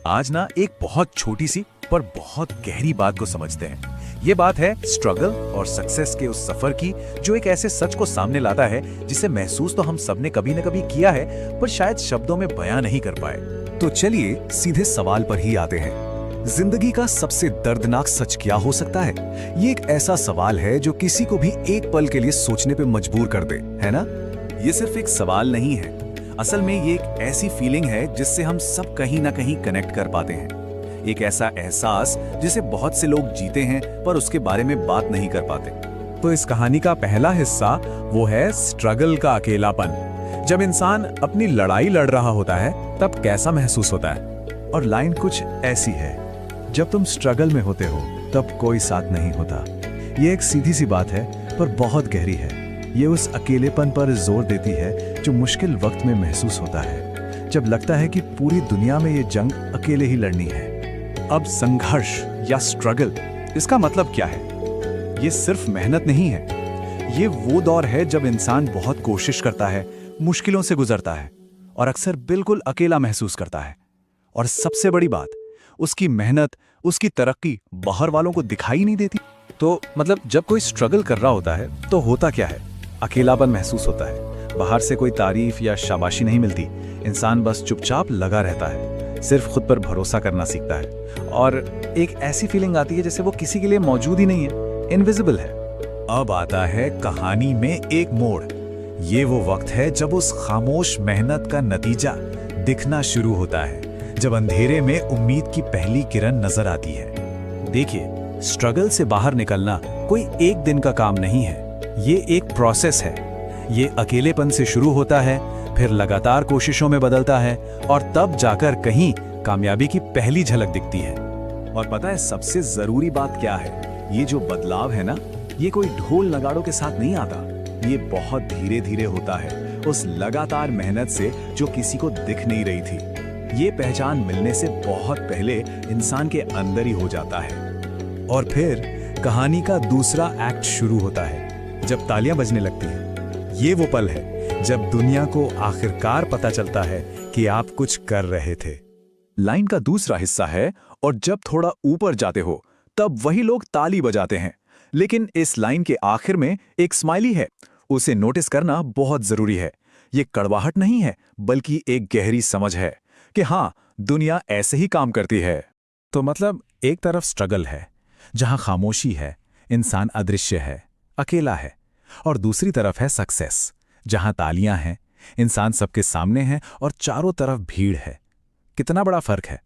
आज ना एक बहुत छोटी सी पर बहुत गहरी बात को समझते हैं। ये बात है स्ट्रगल और सक्सेस के उस सफर की, जो एक ऐसे सच को सामने लाता है जिसे महसूस तो हम सबने कभी न कभी किया है, पर शायद शब्दों में बयां नहीं कर पाए। तो चलिए सीधे सवाल पर ही आते हैं। जिंदगी का सबसे दर्दनाक सच क्या हो सकता है? ये एक ऐसा सवाल है जो किसी को भी एक पल के लिए सोचने पे मजबूर कर दे, है ना? ये सिर्फ एक सवाल नहीं है, असल में ये एक ऐसी फीलिंग है जिससे हम सब कहीं ना कहीं कनेक्ट कर पाते हैं। एक ऐसा एहसास जिसे बहुत से लोग जीते हैं पर उसके बारे में बात नहीं कर पाते। तो इस कहानी का पहला हिस्सा वो है स्ट्रगल का अकेलापन। जब इंसान अपनी लड़ाई लड़ रहा होता है तब कैसा महसूस होता है। और लाइन कुछ ऐसी है, जब तुम स्ट्रगल में होते हो तब कोई साथ नहीं होता। ये एक सीधी सी बात है पर बहुत गहरी है। ये उस अकेलेपन पर जोर देती है जो मुश्किल वक्त में महसूस होता है, जब लगता है कि पूरी दुनिया में ये जंग अकेले ही लड़नी है। अब संघर्ष या स्ट्रगल, इसका मतलब क्या है? ये सिर्फ मेहनत नहीं है। ये वो दौर है जब इंसान बहुत कोशिश करता है, मुश्किलों से गुजरता है और अक्सर बिल्कुल अकेला महसूस करता है। और सबसे बड़ी बात, उसकी मेहनत, उसकी तरक्की बाहर वालों को दिखाई नहीं देती। तो मतलब जब कोई स्ट्रगल कर रहा होता है तो होता क्या है? अकेलापन महसूस होता है। बाहर से कोई तारीफ या शाबाशी नहीं मिलती। इंसान बस चुपचाप लगा रहता है, सिर्फ खुद पर भरोसा करना सीखता है। और एक ऐसी फीलिंग आती है जैसे वो किसी के लिए मौजूद ही नहीं है, इनविजिबल है। अब आता है कहानी में एक मोड़। ये वो वक्त है जब उस खामोश मेहनत का नतीजा दिखना शुरू होता है, जब अंधेरे में उम्मीद की पहली किरण नजर आती है। देखिए, स्ट्रगल से बाहर निकलना कोई एक दिन का काम नहीं है। ये एक प्रोसेस है। ये अकेलेपन से शुरू होता है, फिर लगातार कोशिशों में बदलता है और तब जाकर कहीं कामयाबी की पहली झलक दिखती है। और पता है सबसे जरूरी बात क्या है? ये जो बदलाव है ना, ये कोई ढोल नगाड़ों के साथ नहीं आता। ये बहुत धीरे धीरे होता है, उस लगातार मेहनत से जो किसी को दिख नहीं रही थी। ये पहचान मिलने से बहुत पहले इंसान के अंदर ही हो जाता है। और फिर कहानी का दूसरा एक्ट शुरू होता है, जब तालियां बजने लगती हैं। ये वो पल है जब दुनिया को आखिरकार पता चलता है कि आप कुछ कर रहे थे। लाइन का दूसरा हिस्सा है, और जब थोड़ा ऊपर जाते हो तब वही लोग ताली बजाते हैं। लेकिन इस लाइन के आखिर में एक स्माइली है, उसे नोटिस करना बहुत जरूरी है। ये कड़वाहट नहीं है, बल्कि एक गहरी समझ है कि हाँ, दुनिया ऐसे ही काम करती है। तो मतलब एक तरफ स्ट्रगल है, जहां खामोशी है, इंसान अदृश्य है, अकेला है, और दूसरी तरफ है सक्सेस, जहां तालियां हैं, इंसान सबके सामने है और चारों तरफ भीड़ है। कितना बड़ा फर्क है।